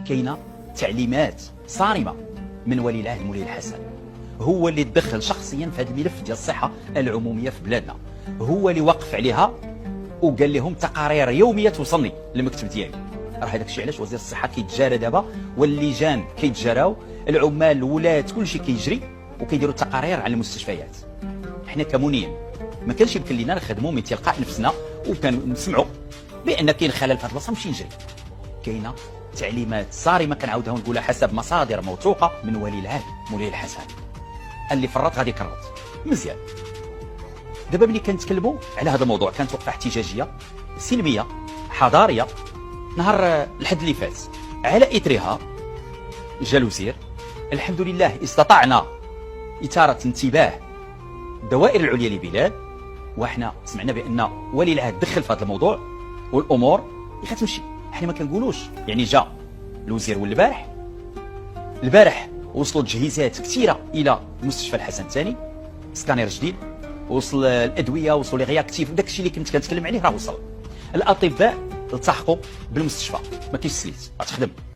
كاينه تعليمات صارمه من ولي العهد مولاي الحسن، هو اللي تدخل شخصيا في هذا الملف ديال الصحه العموميه في بلادنا، هو اللي وقف عليها وقال لهم تقارير يوميه توصلني للمكتب ديالي. راه هذاك الشيء علاش وزير الصحه كيتجارى دابا، واللجان كيتجاراو، العمال الولاد كلشي كيجري وكيديروا تقارير على المستشفيات. حنا كمنين ما كانش يمكن لنا نخدموا من تلقاء نفسنا وكنسمعوا بان كاين خلل في هذه البلاصه نمشي نجري. كاينه تعليمات صارمه كنعاودها ونقولها حسب مصادر موثوقه من ولي العهد مولاي الحسن. اللي فرط غادي يكرط مزيان. دابا ملي كنتكلموا على هذا الموضوع، كانت وقفه احتجاجيه سلميه حضاريه نهار الحد اللي فات، على اثرها جا الوزير. الحمد لله استطعنا اثاره انتباه الدوائر العليا للبلاد، وحنا سمعنا بان ولي العهد دخل في هذا الموضوع والامور غتمشي. حنا ما كنقولوش يعني جا الوزير البارح وصلوا تجهيزات كثيره الى مستشفى الحسن الثاني، سكانير جديد، وصل الادويه، وصلوا لي رياكتيف، داك الشيء اللي كنت كنتكلم عليه راه وصل. الاطباء التحقوا بالمستشفى، ما كاينش سليت غتخدم.